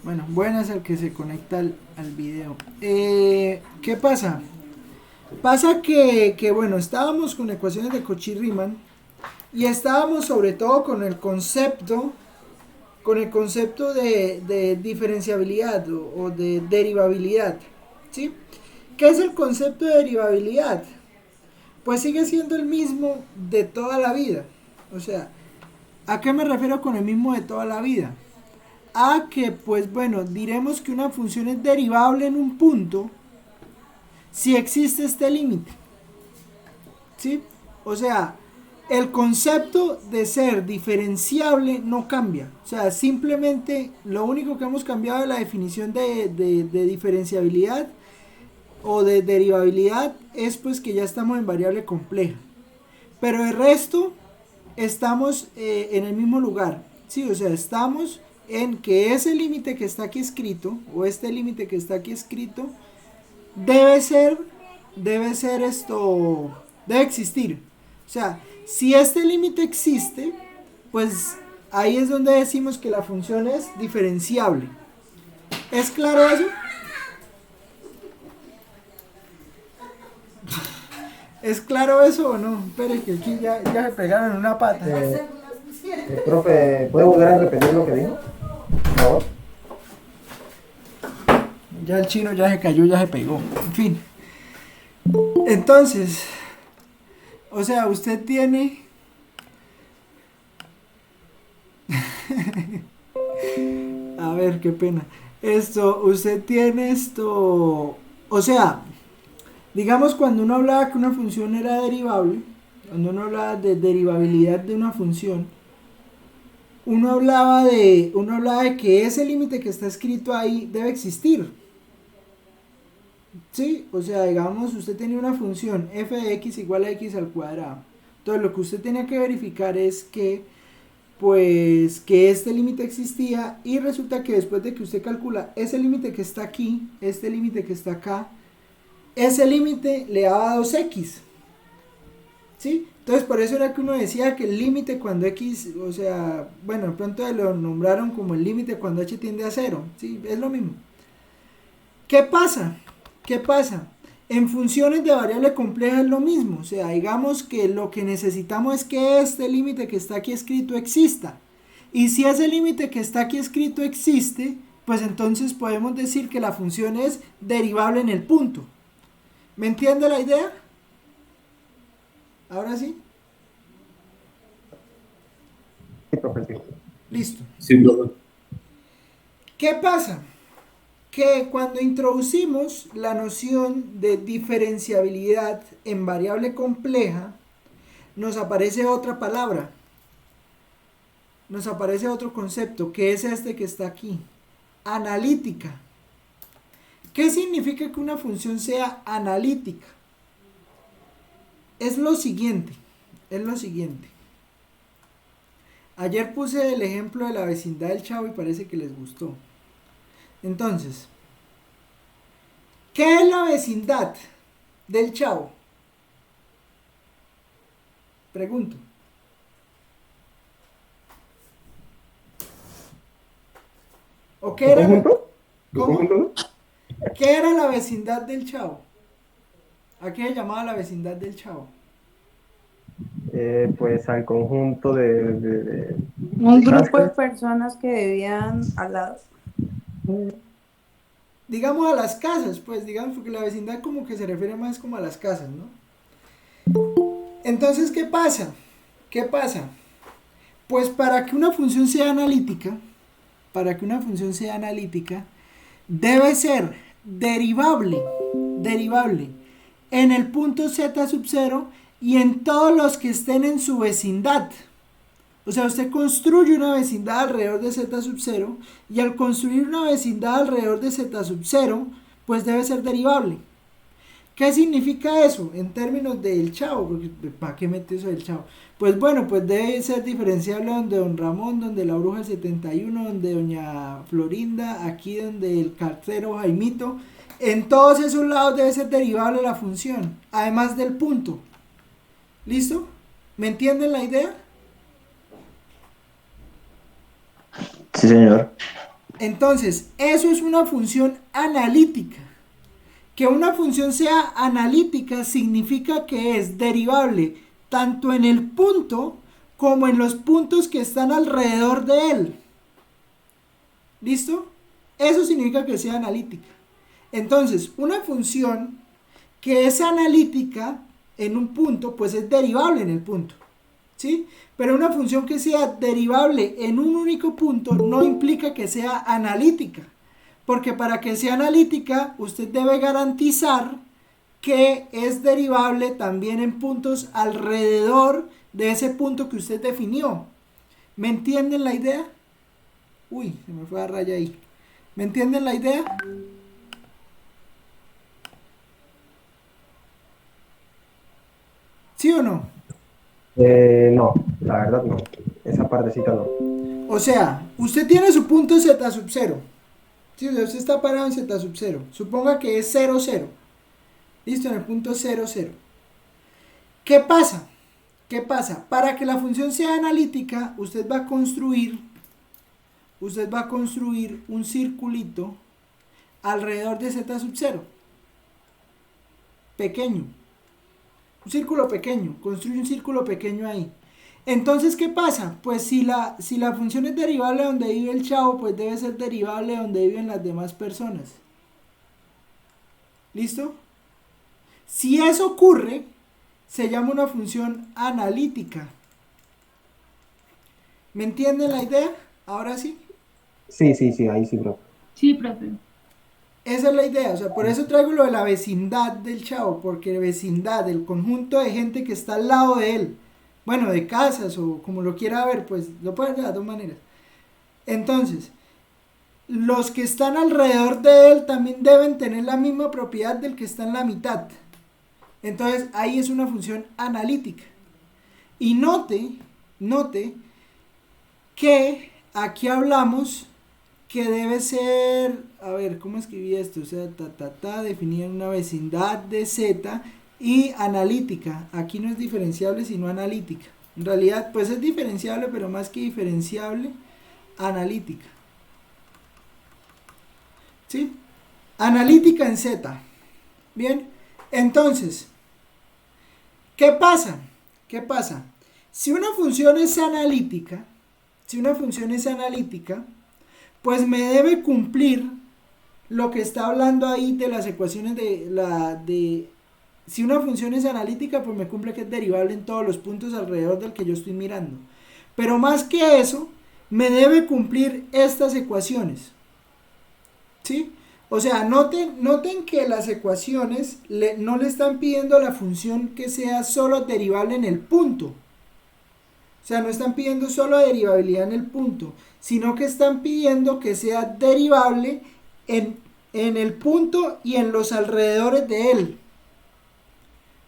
Bueno, buenas al que se conecta al video. ¿Qué pasa? Pasa que, bueno, estábamos con ecuaciones de Cauchy-Riemann y estábamos sobre todo con el concepto de diferenciabilidad o de derivabilidad. ¿Sí? ¿Qué es el concepto de derivabilidad? Pues sigue siendo el mismo de toda la vida. O sea, ¿a qué me refiero con el mismo de toda la vida? A que, pues bueno, diremos que una función es derivable en un punto si existe este límite. ¿Sí? O sea, el concepto de ser diferenciable no cambia. O sea, simplemente lo único que hemos cambiado es la definición de diferenciabilidad o de derivabilidad es pues que ya estamos en variable compleja. Pero el resto estamos en el mismo lugar. Sí, o sea, estamos en que ese límite que está aquí escrito, o este límite que está aquí escrito, debe ser, debe existir. O sea, si este límite existe, pues ahí es donde decimos que la función es diferenciable. ¿Es claro eso? ¿Es claro eso o no? Espere que aquí ya se pegaron una pata. Profe, ¿puede volver a repetir lo que dijo? Por favor. Ya el chino ya se cayó, ya se pegó. En fin. Entonces, o sea, usted tiene... A ver, qué pena. Usted tiene esto... O sea, digamos cuando uno hablaba que una función era derivable, cuando uno hablaba de derivabilidad de una función, uno hablaba de que ese límite que está escrito ahí debe existir. ¿Sí? O sea, digamos, usted tenía una función f de x igual a x al cuadrado. Entonces, lo que usted tenía que verificar es que pues que este límite existía y resulta que después de que usted calcula ese límite que está aquí, este límite que está acá, ese límite le daba 2x, ¿sí? Entonces por eso era que uno decía que el límite cuando x, o sea, bueno, de pronto lo nombraron como el límite cuando h tiende a 0, ¿sí? Es lo mismo. ¿Qué pasa? ¿Qué pasa? En funciones de variable compleja es lo mismo, o sea, digamos que lo que necesitamos es que este límite que está aquí escrito exista. Y si ese límite que está aquí escrito existe, pues entonces podemos decir que la función es derivable en el punto. ¿Me entiende la idea? Ahora sí. Sí, profe, sí. Listo. Sí, profe. ¿Qué pasa? Que cuando introducimos la noción de diferenciabilidad en variable compleja, nos aparece otra palabra, nos aparece otro concepto, que es este que está aquí, analítica. ¿Qué significa que una función sea analítica? Es lo siguiente, es lo siguiente. Ayer puse el ejemplo de la vecindad del Chavo y parece que les gustó. Entonces, ¿qué es la vecindad del Chavo? Pregunto. ¿O qué ¿Un era la... conjunto? ¿Un ¿Cómo? conjunto, no? ¿Qué era la vecindad del Chavo? ¿A qué se llamaba la vecindad del Chavo? Pues al conjunto Un de grupo de casas. personas que vivían al lado. Digamos a las casas, pues digamos, porque la vecindad como que se refiere más como a las casas, ¿no? Entonces, ¿qué pasa? ¿Qué pasa? Pues para que una función sea analítica, para que una función sea analítica, debe ser derivable en el punto z sub 0 y en todos los que estén en su vecindad. O sea, usted construye una vecindad alrededor de z sub 0 y al construir una vecindad alrededor de z sub 0, pues debe ser derivable. ¿Qué significa eso en términos del Chavo? Porque, ¿para qué mete eso del Chavo? Pues bueno, pues debe ser diferenciable donde Don Ramón, donde la bruja del 71, donde Doña Florinda, aquí donde el cartero Jaimito. En todos esos lados debe ser derivable la función, además del punto. ¿Listo? ¿Me entienden la idea? Sí, señor. Entonces, eso es una función analítica. Que una función sea analítica significa que es derivable tanto en el punto como en los puntos que están alrededor de él. ¿Listo? Eso significa que sea analítica. Entonces, una función que es analítica en un punto, pues es derivable en el punto. ¿Sí? Pero una función que sea derivable en un único punto no implica que sea analítica. Porque para que sea analítica, usted debe garantizar que es derivable también en puntos alrededor de ese punto que usted definió. ¿Me entienden la idea? Uy, se me fue a raya ahí. ¿Me entienden la idea? ¿Sí o no? No, la verdad no. Esa partecita no. O sea, usted tiene su punto z sub 0. Si usted está parado en z sub 0, suponga que es 0, 0. Listo, en el punto 0, 0. ¿Qué pasa? ¿Qué pasa? Para que la función sea analítica, usted va a construir un circulito alrededor de z sub 0. Pequeño. Un círculo pequeño. Construye un círculo pequeño ahí. Entonces, ¿qué pasa? Pues si la función es derivable donde vive el chavo, pues debe ser derivable donde viven las demás personas. ¿Listo? Si eso ocurre, se llama una función analítica. ¿Me entienden la idea? Ahora sí. Sí, ahí sí, bro. Sí, profe. Esa es la idea, o sea, por eso traigo lo de la vecindad del chavo, porque vecindad, el conjunto de gente que está al lado de él, bueno, de casas o como lo quiera ver, pues lo puede ver de las dos maneras. Entonces, los que están alrededor de él también deben tener la misma propiedad del que está en la mitad. Entonces, ahí es una función analítica. Y note que aquí hablamos que debe ser, a ver, ¿cómo escribí esto? O sea, definida en una vecindad de Z y analítica. Aquí no es diferenciable, sino analítica. En realidad, pues es diferenciable, pero más que diferenciable, analítica. ¿Sí? Analítica en Z. Bien, entonces, ¿qué pasa? ¿Qué pasa? Si una función es analítica, pues me debe cumplir lo que está hablando ahí de las ecuaciones si una función es analítica, pues me cumple que es derivable en todos los puntos alrededor del que yo estoy mirando. Pero más que eso, me debe cumplir estas ecuaciones. ¿Sí? O sea, noten que las ecuaciones no le están pidiendo a la función que sea solo derivable en el punto. O sea, no están pidiendo solo derivabilidad en el punto, sino que están pidiendo que sea derivable en el punto y en los alrededores de él.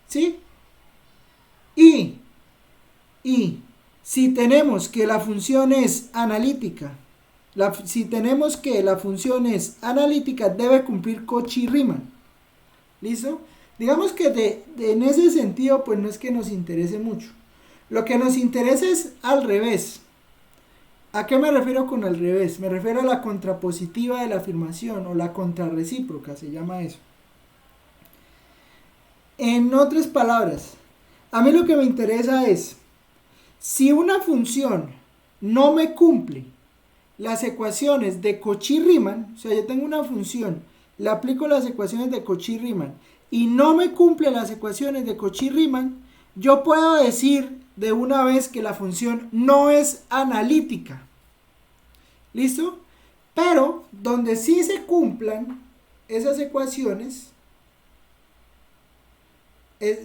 ¿Sí? Y si tenemos que la función es analítica, debe cumplir Cauchy-Riemann. ¿Listo? Digamos que en ese sentido, pues no es que nos interese mucho. Lo que nos interesa es al revés. ¿A qué me refiero con al revés? Me refiero a la contrapositiva de la afirmación o la contrarrecíproca, se llama eso. En otras palabras, a mí lo que me interesa es, si una función no me cumple las ecuaciones de Cauchy-Riemann, o sea, yo tengo una función, le aplico las ecuaciones de Cauchy-Riemann y no me cumple las ecuaciones de Cauchy-Riemann, yo puedo decir de una vez que la función no es analítica. ¿Listo? Pero donde sí se cumplan esas ecuaciones,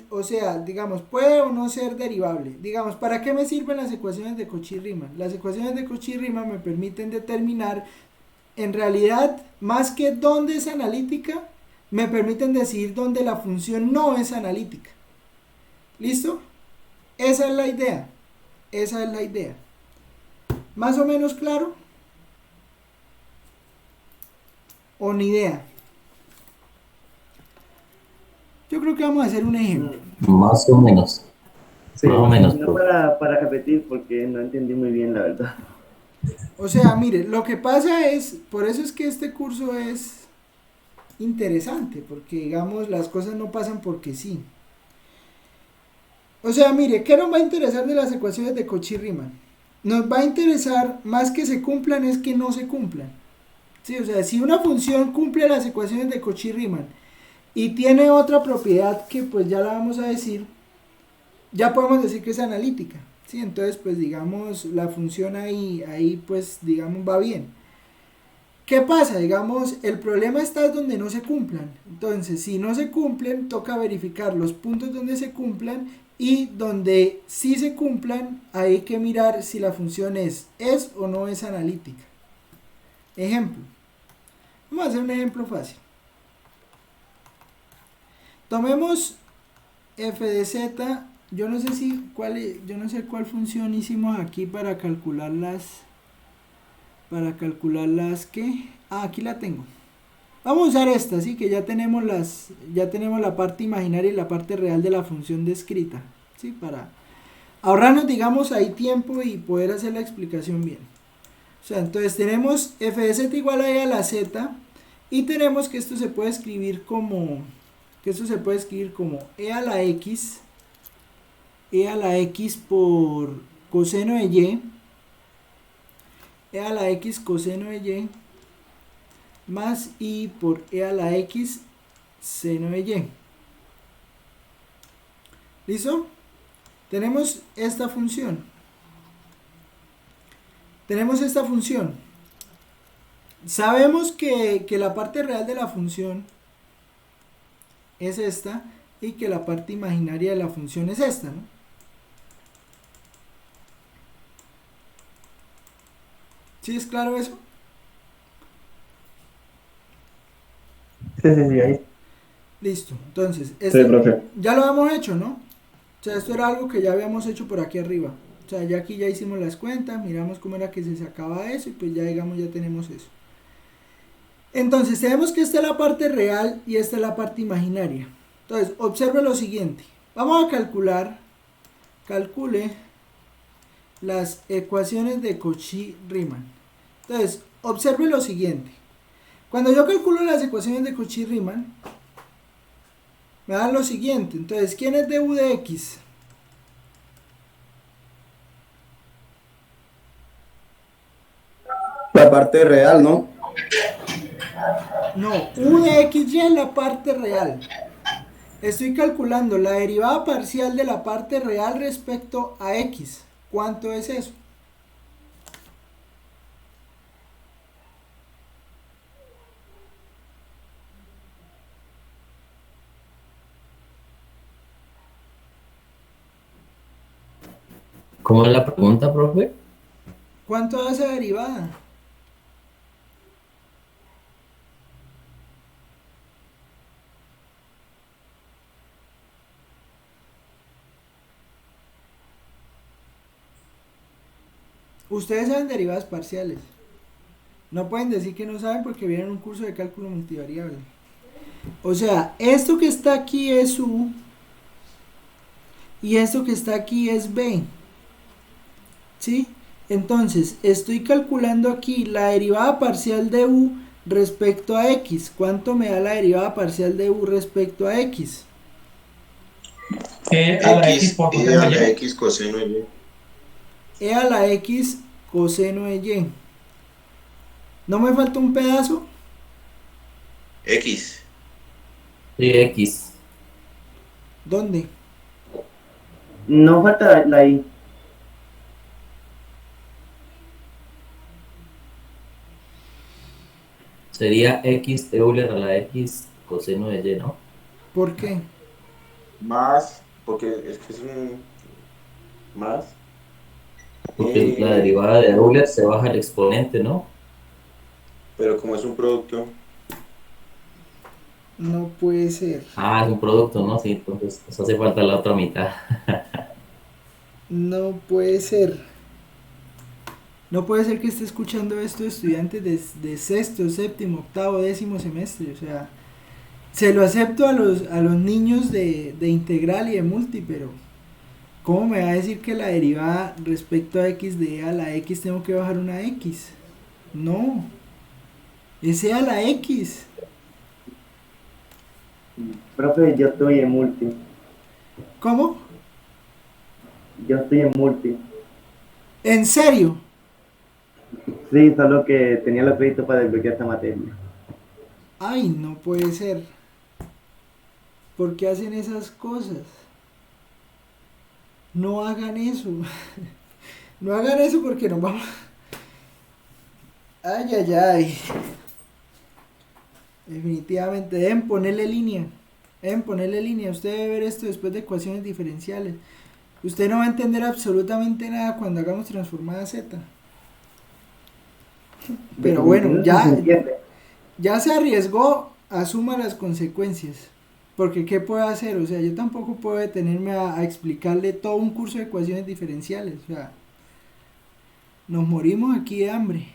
o sea, digamos, puede o no ser derivable. Digamos, ¿para qué me sirven las ecuaciones de Cauchy-Riemann? Las ecuaciones de Cauchy-Riemann me permiten determinar, en realidad, más que dónde es analítica, me permiten decir dónde la función no es analítica. ¿Listo? Esa es la idea. Esa es la idea. ¿Más o menos claro? ¿O ni idea? Yo creo que vamos a hacer un ejemplo. Más o menos. Sí, Más o menos. No para repetir porque no entendí muy bien la verdad. O sea, mire, lo que pasa es, por eso es que este curso es interesante, porque digamos, las cosas no pasan porque sí. O sea, mire, ¿qué nos va a interesar de las ecuaciones de Cauchy-Riemann? Nos va a interesar más que se cumplan es que no se cumplan. Sí, o sea, si una función cumple las ecuaciones de Cauchy-Riemann y tiene otra propiedad que pues ya la vamos a decir, ya podemos decir que es analítica. Sí, entonces pues digamos la función ahí pues digamos va bien. ¿Qué pasa? Digamos, el problema está donde no se cumplan. Entonces, si no se cumplen, toca verificar los puntos donde se cumplan y donde sí se cumplan, hay que mirar si la función es o no es analítica. Ejemplo. Vamos a hacer un ejemplo fácil. Tomemos f de z. Yo no sé yo no sé cuál función hicimos aquí para calcularlas. Que aquí la tengo. Vamos a usar esta, ¿sí? Que ya tenemos la parte imaginaria y la parte real de la función descrita, ¿sí? Para ahorrarnos, digamos, ahí tiempo y poder hacer la explicación bien. O sea, entonces tenemos f de z igual a e a la z y tenemos que esto se puede escribir como e a la x por coseno de y, e a la x coseno de y más i por e a la x seno de y. ¿Listo? Tenemos esta función. Sabemos que la parte real de la función es esta y que la parte imaginaria de la función es esta, ¿no? ¿Sí es claro eso? Sí, ahí. Listo. Entonces, Sí, profe. ya lo habíamos hecho, ¿no? O sea, esto era algo que ya habíamos hecho por aquí arriba. O sea, ya aquí ya hicimos las cuentas, miramos cómo era que se sacaba eso y pues ya digamos ya tenemos eso. Entonces, tenemos que esta es la parte real y esta es la parte imaginaria. Entonces, observe lo siguiente. Vamos a calcule las ecuaciones de Cauchy-Riemann. Entonces, observe lo siguiente. Cuando yo calculo las ecuaciones de Cauchy-Riemann, me dan lo siguiente. Entonces, ¿quién es du de x? La parte real, ¿no? No, u de xy es la parte real. Estoy calculando la derivada parcial de la parte real respecto a x. ¿Cuánto es eso? ¿Cómo es la pregunta, profe? ¿Cuánto da esa derivada? Ustedes saben derivadas parciales. No pueden decir que no saben porque vienen un curso de cálculo multivariable. O sea, esto que está aquí es u y esto que está aquí es b. ¿Sí? Entonces, estoy calculando aquí la derivada parcial de u respecto a x. ¿Cuánto me da la derivada parcial de u respecto a x? E a la X por E a coseno la de Y. X coseno de Y. E a la x coseno de y. ¿No me falta un pedazo? X. Sí, X. ¿Dónde? No falta la I. Sería X Euler a la X coseno de Y, ¿no? ¿Por qué? Más, porque es que es un más. Porque la derivada de Euler se baja el exponente, ¿no? Pero como es un producto, No puede ser. Ah, es un producto, ¿no? Sí, entonces nos hace falta la otra mitad. No puede ser. No puede ser que esté escuchando esto estudiantes de sexto, séptimo, octavo, décimo semestre. O sea, se lo acepto a los niños de integral y de multi, pero ¿Cómo me va a decir que la derivada respecto a x de e a la x tengo que bajar una x? No, es e a la x. Profe, yo estoy en multi. ¿Cómo? Yo estoy en multi. ¿En serio? Sí, solo que tenía los créditos para desbloquear esta materia. Ay, no puede ser. ¿Por qué hacen esas cosas? No hagan eso. No hagan eso porque nos vamos. Ay, ay, ay. Definitivamente deben ponerle línea. Deben ponerle línea. Usted debe ver esto después de ecuaciones diferenciales. Usted no va a entender absolutamente nada cuando hagamos transformada Z. Pero bueno, ya se arriesgó, asuma las consecuencias. Porque ¿qué puede hacer? O sea, yo tampoco puedo detenerme a explicarle todo un curso de ecuaciones diferenciales. O sea, nos morimos aquí de hambre.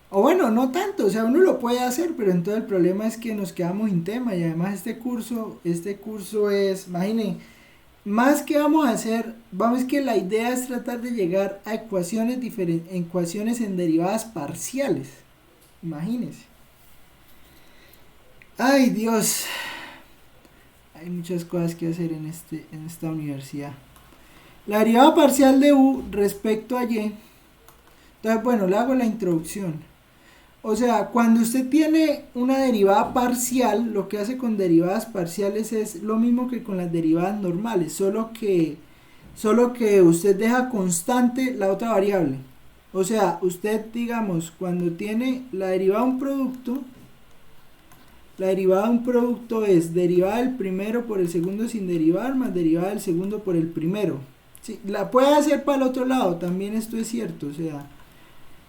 O bueno, no tanto, o sea, uno lo puede hacer, pero entonces el problema es que nos quedamos sin tema. Y además este curso es, imaginen, más que vamos a hacer, vamos que la idea es tratar de llegar a ecuaciones en derivadas parciales. Imagínense. Ay, Dios. Hay muchas cosas que hacer en esta universidad. La derivada parcial de u respecto a y. Entonces, bueno, le hago la introducción. O sea, cuando usted tiene una derivada parcial, lo que hace con derivadas parciales es lo mismo que con las derivadas normales, solo que usted deja constante la otra variable. O sea, usted, digamos, cuando tiene la derivada de un producto, la derivada de un producto es derivada del primero por el segundo sin derivar más derivada del segundo por el primero. Sí, la puede hacer para el otro lado, también esto es cierto, o sea,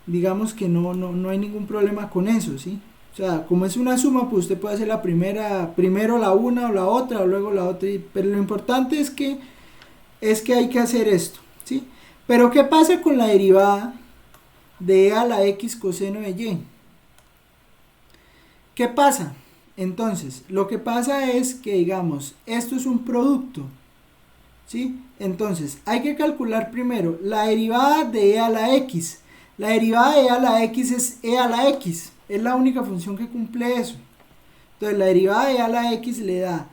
digamos que no hay ningún problema con eso, ¿sí? O sea, como es una suma, pues usted puede hacer la primero la una o la otra, o luego la otra, pero lo importante es que hay que hacer esto, ¿sí? Pero ¿qué pasa con la derivada de e a la x coseno de y? ¿Qué pasa? Entonces, lo que pasa es que, digamos, esto es un producto, ¿sí? Entonces, hay que calcular primero la derivada de e a la x. La derivada de e a la x es e a la x. Es la única función que cumple eso. Entonces, la derivada de e a la x le da.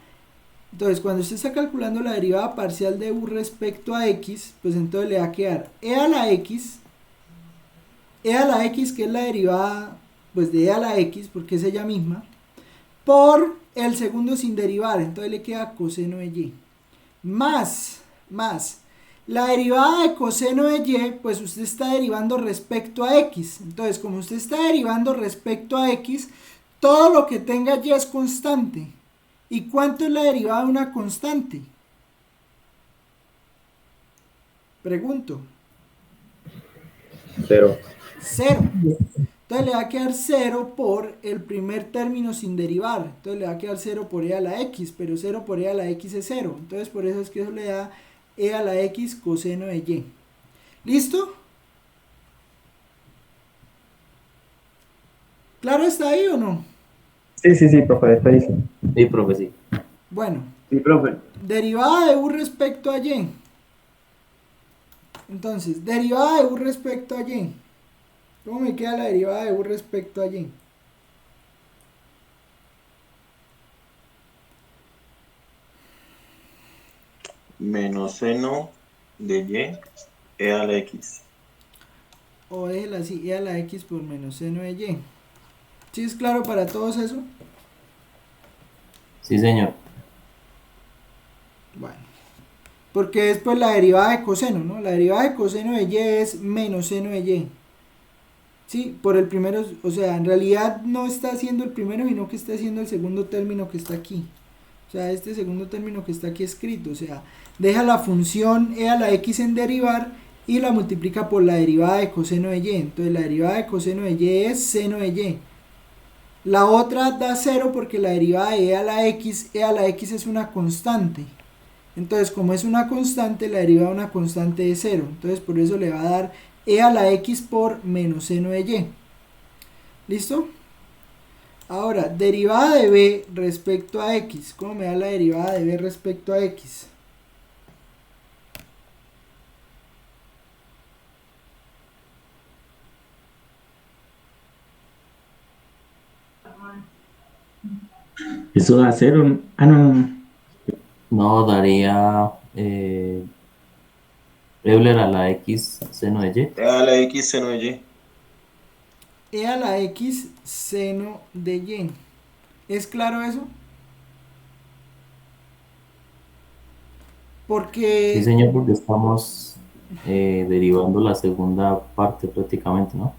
Entonces, cuando usted está calculando la derivada parcial de u respecto a x, pues entonces le va a quedar e a la x, que es la derivada pues de e a la x, porque es ella misma, por el segundo sin derivar, entonces le queda coseno de y, más la derivada de coseno de y, pues usted está derivando respecto a x, entonces como usted está derivando respecto a x, todo lo que tenga y es constante. ¿Y cuánto es la derivada de una constante? Pregunto. 0. 0. Entonces le va a quedar 0 por el primer término sin derivar. Entonces le va a quedar 0 por e a la x, pero 0 por e a la x es 0. Entonces por eso es que eso le da e a la x coseno de y. ¿Listo? ¿Claro está ahí o no? Sí, profe, está ahí. Sí, profe, sí. Bueno, Sí, profe. derivada de u respecto a y. Entonces, derivada de u respecto a y. ¿Cómo me queda la derivada de u respecto a y? Menos seno de y e a la x. O déjela así, e a la x por menos seno de y. ¿Sí es claro para todos eso? Sí, señor. Bueno. Porque después la derivada de coseno, ¿no? La derivada de coseno de y es menos seno de y. Sí, por el primero, o sea, en realidad no está haciendo el primero, sino que está haciendo el segundo término que está aquí. O sea, este segundo término que está aquí escrito. O sea, deja la función e a la x en derivar y la multiplica por la derivada de coseno de y. Entonces la derivada de coseno de y es seno de y. La otra da 0 porque la derivada de e a la x es una constante. Entonces, como es una constante, la derivada de una constante es 0. Entonces, por eso le va a dar e a la x por menos seno de y. ¿Listo? Ahora, derivada de b respecto a x. ¿Cómo me da la derivada de b respecto a x? Eso da cero. Ah, no, no, no. No, daría Euler a la X seno de Y. A la X seno de Y. E a la X seno de Y. ¿Es claro eso? Sí, Porque, señor, porque estamos derivando la segunda parte prácticamente, ¿no?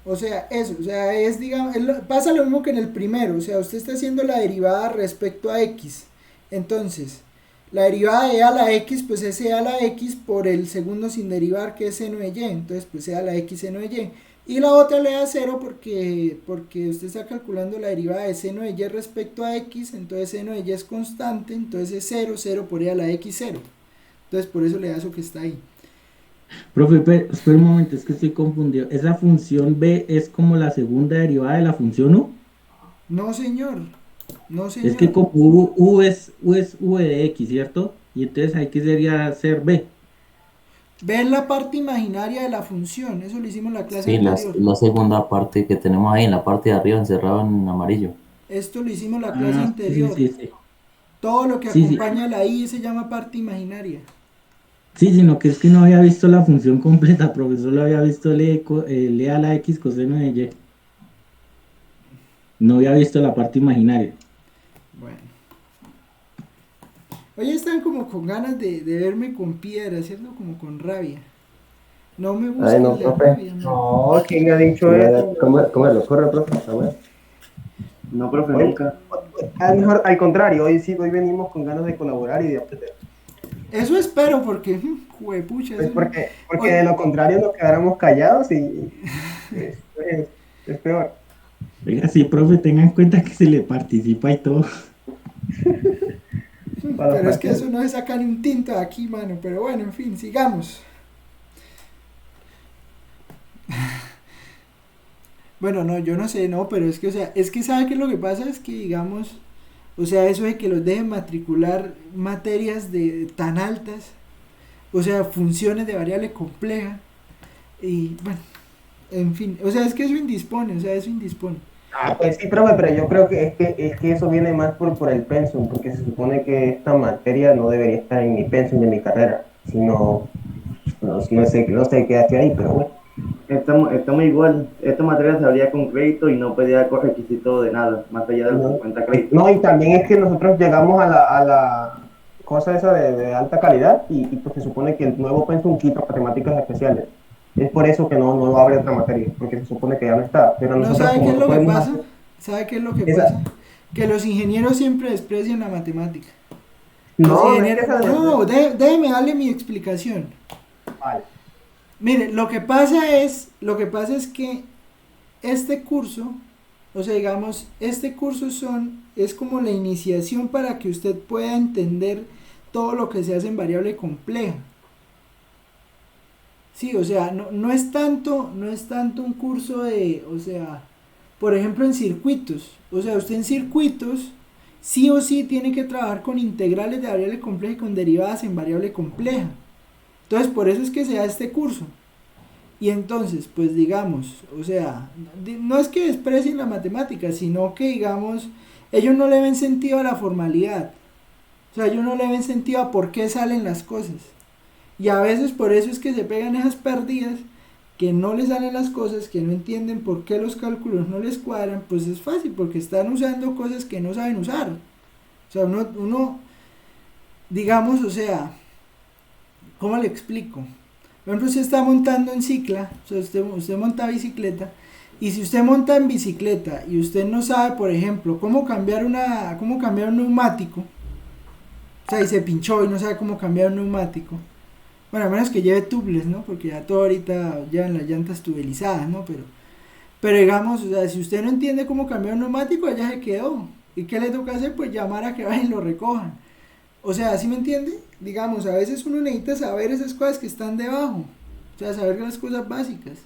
o sea, eso, o sea, es, digamos, pasa lo mismo que en el primero, o sea, usted está haciendo la derivada respecto a X. Entonces, la derivada de E a la X, pues es E a la X por el segundo sin derivar, que es seno de Y. Entonces, pues E a la X seno de Y. Y la otra le da cero porque usted está calculando la derivada de seno de Y respecto a X, entonces seno de Y es constante, entonces es cero, cero por E a la X cero. Entonces, por eso le da eso que está ahí. Profe, espera un momento, es que estoy confundido. ¿Esa función B es como la segunda derivada de la función U? No, señor. No, Es que señor. como U es V de X, ¿cierto? Y entonces ahí que sería ser B. Ver la parte imaginaria de la función. Eso lo hicimos en la clase Sí, anterior. la segunda parte que tenemos ahí en la parte de arriba encerrado en amarillo. Esto lo hicimos en la clase Ah, sí, sí, anterior. sí, sí. Todo lo que Sí, sí. acompaña a la I se llama parte imaginaria. Sí, sino que es que no había visto la función completa, profesor, lo había visto le a la X coseno de Y. No había visto la parte imaginaria. Bueno. Hoy están como con ganas de verme con piedra, ¿cierto? Como con rabia. No me Ay, busquen no, la profe. rabia, man. No, ¿quién ha dicho eso? ¿Cómo le ocurre, profe? A ver. No, profe, Hoy, nunca. mejor, al contrario, hoy sí, hoy venimos con ganas de colaborar y de aprender. Eso espero porque, juepucha, Pues eso no. porque Hoy, de lo contrario nos quedáramos callados y es peor. Oiga, sí, profe, tengan en cuenta que se le participa y todo. Para los pero es que parciales. eso no se saca ni un tinto de aquí, mano. Pero bueno, en fin, sigamos. Bueno, no, yo no sé, no, pero es que, o sea, es que sabe que lo que pasa es que, digamos, o sea, eso de que los dejen matricular materias de tan altas, o sea, funciones de variable compleja, y bueno, en fin, o sea, es que eso indispone, o sea, eso indispone. Ah, pues sí, profe, pero yo creo que es que eso viene más por el pensum, porque se supone que esta materia no debería estar en mi pensum de mi carrera, sino, no sé qué hace ahí, pero bueno. Estamos igual. Esta materia se abría con crédito y no pedía requisito de nada, más allá de los No, 50 créditos. no, y también es que nosotros llegamos a la cosa esa de alta calidad y pues se supone que el nuevo pensum quita matemáticas especiales. Es por eso que no abre otra materia, porque se supone que ya no está. Pero ¿No nosotros sabe qué como es no lo que podemos pasa? hacer ¿Sabe qué es lo que esa... pasa? Que los ingenieros siempre desprecian la matemática. Los No, no es que ingenieros, esa... no, déjeme darle mi explicación. Vale. Mire, lo que pasa es que este curso, o sea, digamos, este curso es como la iniciación para que usted pueda entender todo lo que se hace en variable compleja. Sí, o sea, no es tanto un curso de, o sea, por ejemplo en circuitos, o sea, usted en circuitos sí o sí tiene que trabajar con integrales de variable compleja y con derivadas en variable compleja. Entonces, por eso es que se da este curso. Y entonces, pues digamos, o sea, no es que desprecien la matemática, sino que digamos, ellos no le ven sentido a la formalidad. O sea, ellos no le ven sentido a por qué salen las cosas. Y a veces por eso es que se pegan esas pérdidas, que no les salen las cosas, que no entienden por qué los cálculos no les cuadran, pues es fácil, porque están usando cosas que no saben usar. O sea, uno digamos, o sea, ¿cómo le explico? Por ejemplo, usted está montando en cicla, o sea, usted monta bicicleta, y si usted monta en bicicleta y usted no sabe, por ejemplo, cómo cambiar un neumático, o sea, y se pinchó y no sabe cómo cambiar un neumático, bueno, a menos que lleve tubeless, ¿no? Porque ya todo ahorita llevan las llantas tubelizadas, ¿no? Pero digamos, o sea, si usted no entiende cómo cambiar un neumático, allá se quedó. ¿Y qué le toca hacer? Pues llamar a que vayan y lo recojan. O sea, ¿sí me entiende? Digamos, a veces uno necesita saber esas cosas que están debajo. O sea, saber las cosas básicas.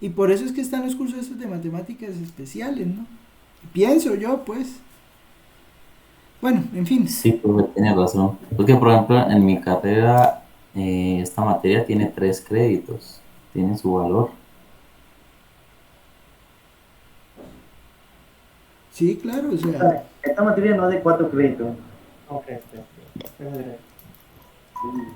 Y por eso es que están los cursos estos de matemáticas especiales, ¿no? Pienso yo, pues. Bueno, en fin. Sí, profe, tiene razón. Porque, por ejemplo, en mi carrera, esta materia tiene 3 créditos, tiene su valor. Sí, claro, o sea, Esta materia no es de 4 créditos. Ok,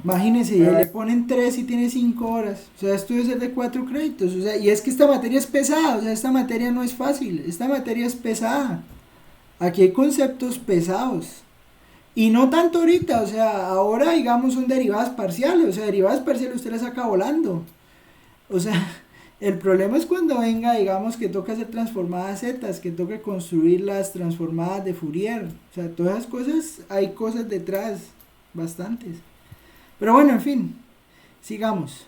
imagínense, y le ponen 3 y tiene 5 horas. O sea, esto debe ser de 4 créditos. O sea, y es que esta materia es pesada. O sea, esta materia no es fácil. Esta materia es pesada. Aquí hay conceptos pesados. Y no tanto ahorita. O sea, ahora, digamos, son derivadas parciales. O sea, derivadas parciales usted las saca volando. O sea, el problema es cuando venga, digamos, que toca hacer transformadas zetas, que toca construir las transformadas de Fourier. O sea, todas esas cosas, hay cosas detrás, bastantes. Pero bueno, en fin, sigamos.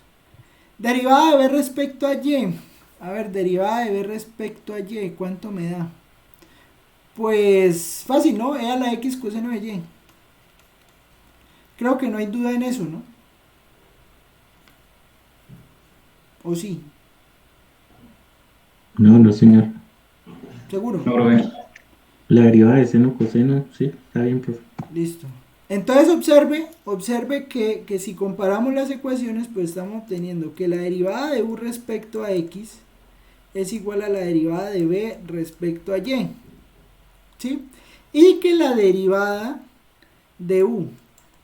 Derivada de b respecto a y. A ver, derivada de b respecto a y, ¿cuánto me da? Pues fácil, ¿no? E a la x coseno de y. Creo que no hay duda en eso, ¿no? ¿O sí? No, no, señor. ¿Seguro? No, profe. La derivada de seno, coseno, sí, está bien, profe. Listo. Entonces observe que si comparamos las ecuaciones, pues estamos obteniendo que la derivada de u respecto a x es igual a la derivada de b respecto a y. ¿Sí? Y que la derivada de u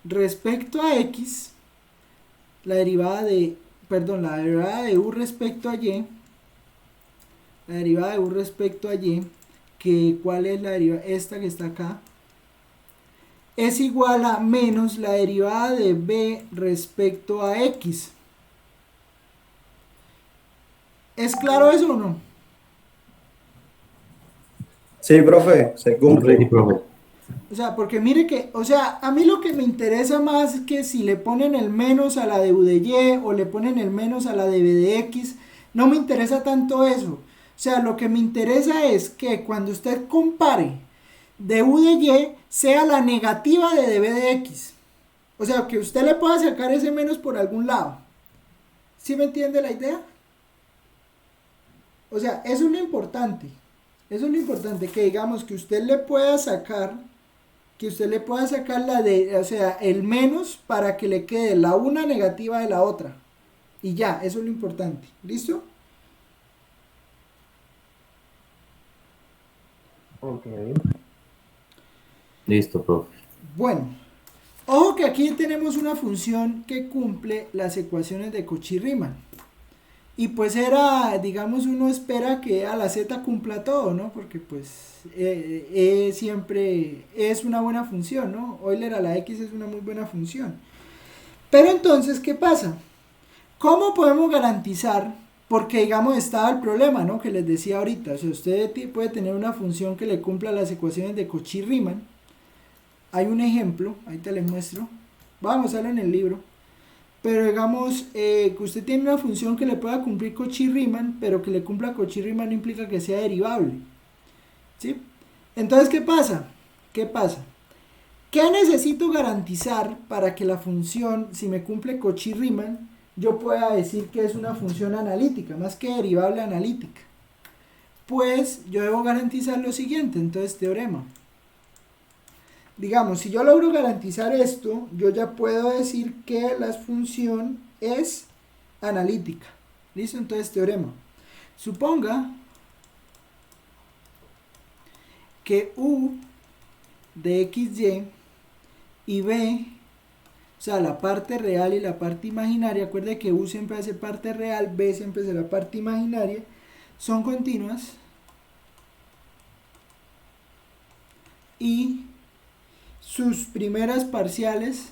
respecto a x, la derivada de u respecto a y, la derivada de u respecto a y, que ¿cuál es la derivada? Esta que está acá, es igual a menos la derivada de b respecto a x. ¿Es claro eso o no? Sí, profe, se Sí, cumple. profe. O sea, porque mire que, o sea, a mí lo que me interesa más es que si le ponen el menos a la de u de y o le ponen el menos a la de b de x, no me interesa tanto eso. O sea, lo que me interesa es que cuando usted compare de u de y sea la negativa de db de x. O sea, que usted le pueda sacar ese menos por algún lado. ¿Sí me entiende la idea? O sea, eso es lo importante. Eso es lo importante, que digamos que usted le pueda sacar la de, o sea, el menos para que le quede la una negativa de la otra. Y ya, eso es lo importante. ¿Listo? ok. Listo, profe. Bueno, ojo que aquí tenemos una función que cumple las ecuaciones de Cauchy-Riemann. Y pues era, digamos, uno espera que a la z cumpla todo, ¿no? Porque pues siempre es una buena función, ¿no? Euler a la x es una muy buena función. Pero entonces, ¿qué pasa? ¿Cómo podemos garantizar? Porque digamos estaba el problema, ¿no? Que les decía ahorita. O sea, usted puede tener una función que le cumpla las ecuaciones de Cauchy-Riemann. Hay un ejemplo, ahí te les muestro. Vamos a verlo en el libro. Pero digamos que usted tiene una función que le pueda cumplir Cauchy-Riemann, pero que le cumpla Cauchy-Riemann no implica que sea derivable. ¿Sí? Entonces, ¿qué pasa? ¿Qué pasa? ¿Qué necesito garantizar para que la función, si me cumple Cauchy-Riemann, yo pueda decir que es una función analítica, más que derivable analítica? Pues yo debo garantizar lo siguiente, entonces teorema. Digamos, si yo logro garantizar esto, yo ya puedo decir que la función es analítica. ¿Listo? Entonces, teorema. Suponga que u de xy y b, o sea, la parte real y la parte imaginaria, acuerde que u siempre hace parte real, b siempre hace la parte imaginaria, son continuas y sus primeras parciales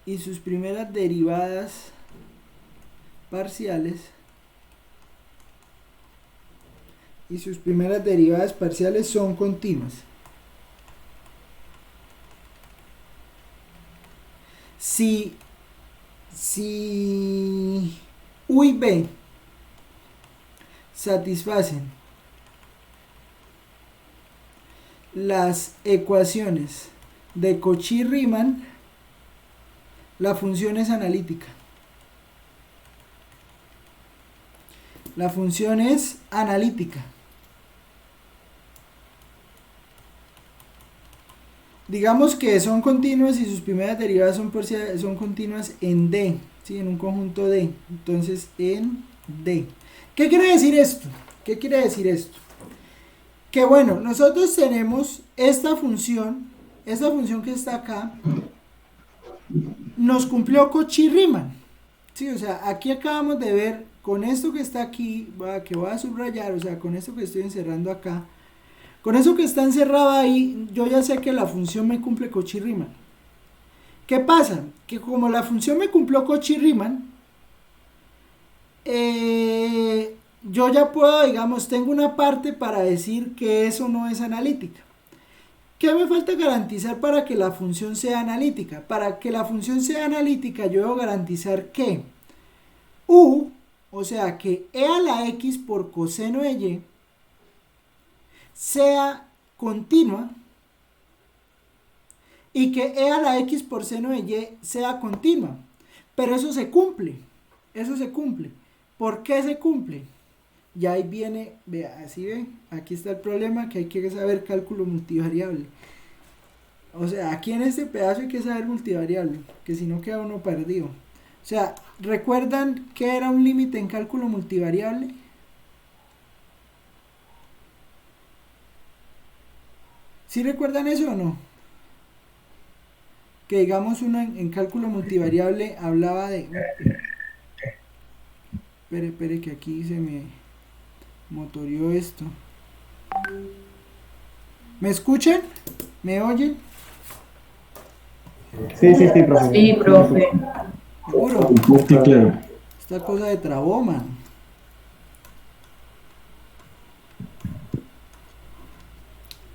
y sus primeras derivadas parciales son continuas. Si u y b satisfacen las ecuaciones de Cauchy-Riemann, la función es analítica. La función es analítica. Digamos que son continuas y sus primeras derivadas son continuas en D, ¿sí? En un conjunto D. Entonces, en D. ¿Qué quiere decir esto? ¿Qué quiere decir esto? Que bueno, nosotros tenemos esta función que está acá, nos cumplió Cauchy-Riemann. Sí, o sea, aquí acabamos de ver con esto que está aquí, que voy a subrayar, o sea, con esto que estoy encerrando acá, con eso que está encerrado ahí, yo ya sé que la función me cumple Cauchy-Riemann. ¿Qué pasa? Que como la función me cumplió Cauchy-Riemann, yo ya puedo, digamos, tengo una parte para decir que eso no es analítica. ¿Qué me falta garantizar para que la función sea analítica? Para que la función sea analítica, yo debo garantizar que U, o sea, que e a la x por coseno de y, sea continua y que e a la x por seno de y sea continua. Pero eso se cumple. Eso se cumple. ¿Por qué se cumple? Y ahí viene, vea, así ve, aquí está el problema, que hay que saber cálculo multivariable. O sea, aquí en este pedazo hay que saber multivariable, que si no queda uno perdido. O sea, ¿recuerdan qué era un límite en cálculo multivariable? ¿Sí recuerdan eso o no? Que digamos uno en cálculo multivariable hablaba de... Espere que aquí se me motorió esto. ¿Me escuchan? ¿Me oyen? Sí, profe. Sí, profe. ¿Seguro? Sí, claro. Esta cosa de trabó, man.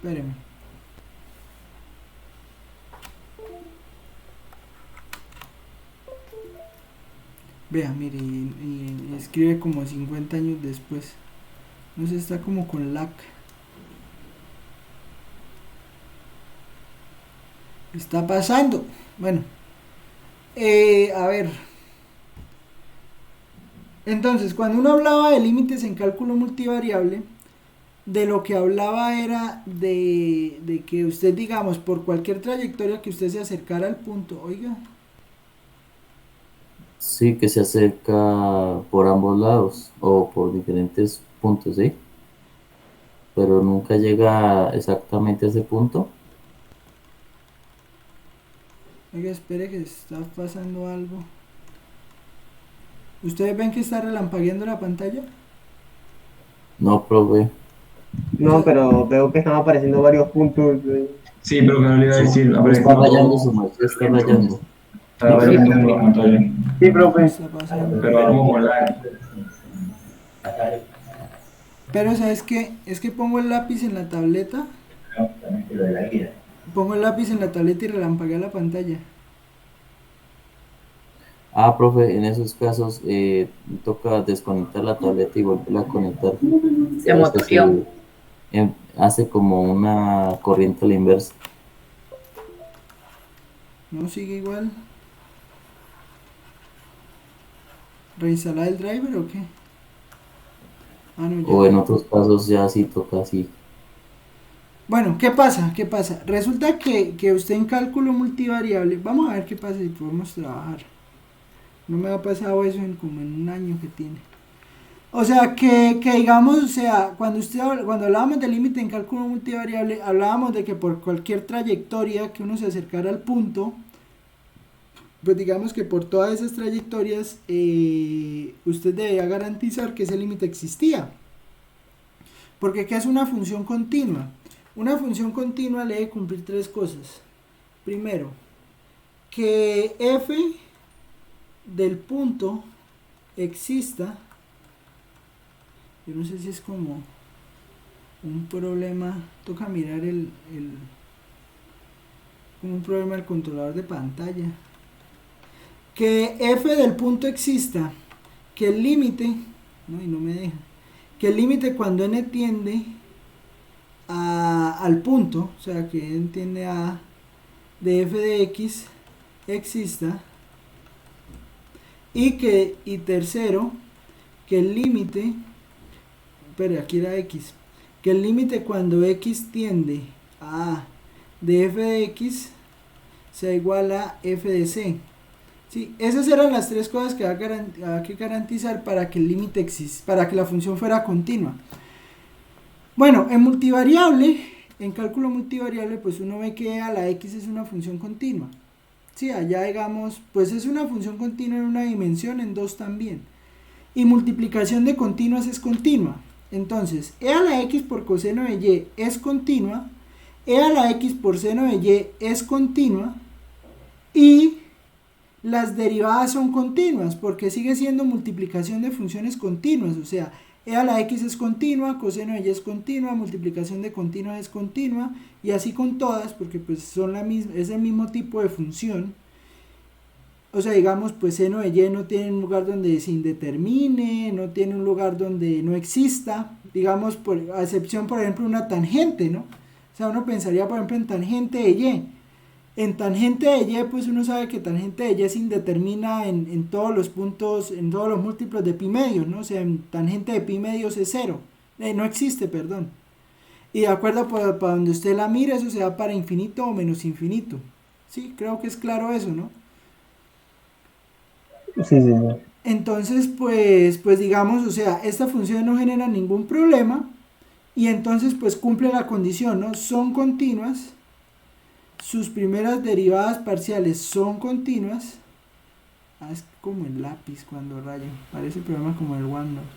Espérenme. Vea, mire, y escribe como 50 años después. No sé, está como con lag. Está pasando. Bueno. A ver. Entonces, cuando uno hablaba de límites en cálculo multivariable, de lo que hablaba era de que usted, digamos, por cualquier trayectoria que usted se acercara al punto, oiga, Sí, que se acerca por ambos lados o por diferentes puntos, ¿sí? Pero nunca llega exactamente a ese punto. oiga, espere que está pasando algo. ¿Ustedes ven que está relampagueando la pantalla? No, profe. No, pero veo que están apareciendo varios puntos. Sí, pero que no le iba a decir, Está apareciendo rayando todo. su merced, está rayando. Está apareciendo en la pantalla. Sí, ¿Qué profe. está pasando? Pero vamos con la. Pero ¿sabes qué? Es que pongo el lápiz en la tableta. Pongo el lápiz en la tableta y relampaguea la pantalla. Ah, profe, en esos casos toca desconectar la tableta y volverla a conectar. Se motorió. Hace como una corriente a la inversa. No, sigue igual. ¿Reinstalar el driver o qué? Ah, no, ya. O en otros casos ya sí toca así. Bueno, ¿qué pasa? ¿Qué pasa? Resulta que usted en cálculo multivariable, vamos a ver qué pasa si podemos trabajar. No me ha pasado eso como en un año que tiene. O sea, que digamos, o sea, cuando hablábamos de límite en cálculo multivariable, hablábamos de que por cualquier trayectoria que uno se acercara al punto, pues digamos que por todas esas trayectorias, usted debía garantizar que ese límite existía. Porque ¿qué es una función continua? Una función continua le debe cumplir tres cosas. Primero, que f del punto exista. Yo no sé si es como un problema, toca mirar como un problema del controlador de pantalla. Que f del punto exista, que el límite, no, y no me deja, que el límite cuando n tiende al punto, o sea que n tiende a de f de x exista, y tercero, que el límite, pero aquí era x, que el límite cuando x tiende a de f de x sea igual a f de c. Sí, esas eran las tres cosas que había que garantizar para que el límite exista, para que la función fuera continua. Bueno, en multivariable, en cálculo multivariable, pues uno ve que a la x es una función continua. Sí, allá digamos, pues es una función continua en una dimensión, en dos también. Y multiplicación de continuas es continua. Entonces, e a la x por coseno de y es continua, e a la x por seno de y es continua, y las derivadas son continuas, porque sigue siendo multiplicación de funciones continuas, o sea, e a la x es continua, coseno de y es continua, multiplicación de continuas es continua, y así con todas, porque pues son la misma, es el mismo tipo de función. O sea, digamos, pues seno de y no tiene un lugar donde se indetermine, no tiene un lugar donde no exista, digamos, a excepción, por ejemplo, una tangente, ¿no? O sea, uno pensaría, por ejemplo, en tangente de y. En tangente de y, pues uno sabe que tangente de y se indetermina en todos los puntos, en todos los múltiplos de pi medios, ¿no? O sea, en tangente de pi medios es 0. No existe, perdón. Y de acuerdo para donde usted la mire, eso se da para infinito o menos infinito. Sí, creo que es claro eso, ¿no? Sí, sí, sí. Entonces, pues digamos, o sea, esta función no genera ningún problema y entonces pues cumple la condición, ¿no? Son continuas, sus primeras derivadas parciales son continuas. Es como el lápiz cuando rayo, parece el programa como el OneNote.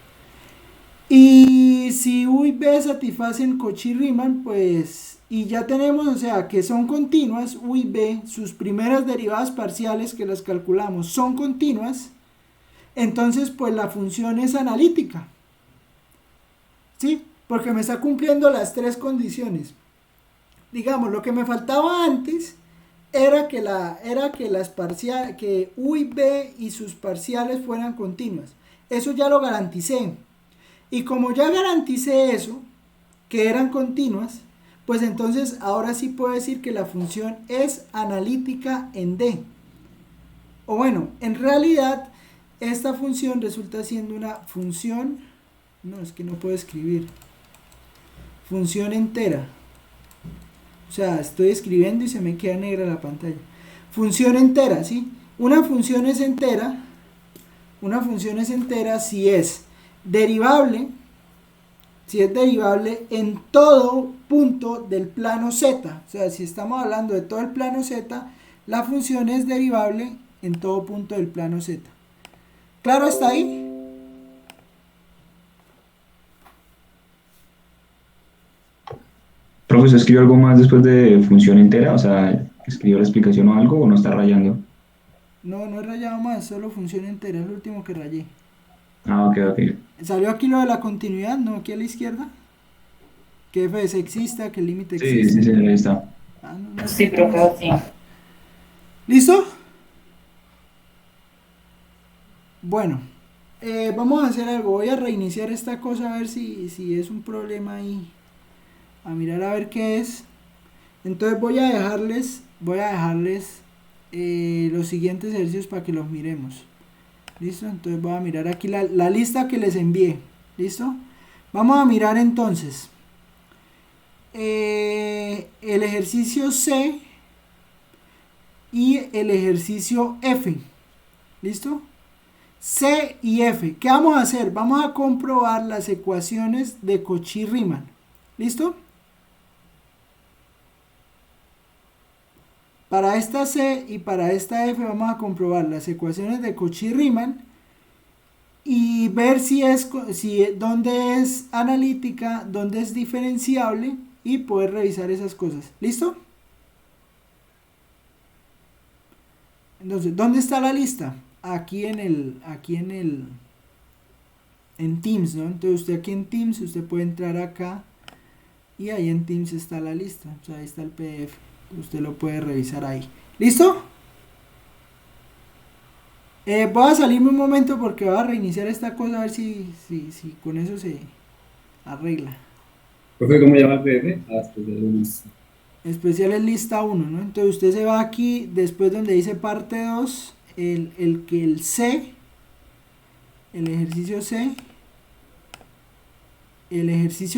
Y si U y B satisfacen Cauchy-Riemann, pues, y ya tenemos, o sea, que son continuas, U y B, sus primeras derivadas parciales que las calculamos son continuas, entonces pues la función es analítica, ¿sí? Porque me está cumpliendo las tres condiciones. Digamos, lo que me faltaba antes era que que U y B y sus parciales fueran continuas. Eso ya lo garanticé. Y como ya garanticé eso, que eran continuas, pues entonces ahora sí puedo decir que la función es analítica en D. O bueno, en realidad esta función resulta siendo una función, no, es que no puedo escribir, función entera. O sea, estoy escribiendo y se me queda negra la pantalla. Función entera, ¿sí? Una función es entera si es derivable en todo punto del plano Z. O sea, si estamos hablando de todo el plano Z, la función es derivable en todo punto del plano Z. ¿Claro hasta ahí? Profe, ¿se escribió algo más después de función entera? O sea, ¿escribió la explicación o algo o no está rayando? No, no he rayado más, solo función entera, es lo último que rayé. Ah, ok, ok. ¿Salió aquí lo de la continuidad? ¿No? Aquí a la izquierda. Que f exista, que el límite Sí, existe. sí, sí, ahí está. No Sí, profe, sí. ¿Listo? Bueno, vamos a hacer algo. Voy a reiniciar esta cosa a ver si es un problema ahí. A mirar a ver qué es. Entonces voy a dejarles los siguientes ejercicios para que los miremos. ¿Listo? Entonces voy a mirar aquí la lista que les envié. ¿Listo? Vamos a mirar entonces el ejercicio C y el ejercicio F. ¿Listo? C y F. ¿Qué vamos a hacer? Vamos a comprobar las ecuaciones de Cauchy-Riemann. ¿Listo? Para esta C y para esta F vamos a comprobar las ecuaciones de Cauchy-Riemann y ver dónde es analítica, dónde es diferenciable y poder revisar esas cosas. ¿Listo? Entonces, ¿dónde está la lista? Aquí en Teams, ¿no? Entonces usted aquí en Teams, usted puede entrar acá y ahí en Teams está la lista, o sea, ahí está el PDF. Usted lo puede revisar ahí. ¿Listo? Voy a salirme un momento porque voy a reiniciar esta cosa a ver si con eso se arregla. Profe, ¿cómo llama el PDF? Especial es lista 1, ¿no? Entonces usted se va aquí, después donde dice parte 2, el C, el ejercicio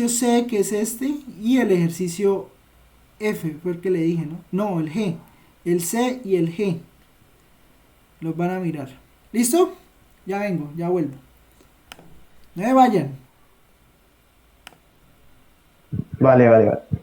C, que es este, y el ejercicio F, fue el que le dije, ¿no? No, el G, el C y el G. Los van a mirar. ¿Listo? Ya vengo, ya vuelvo. No me vayan. Vale, vale, vale.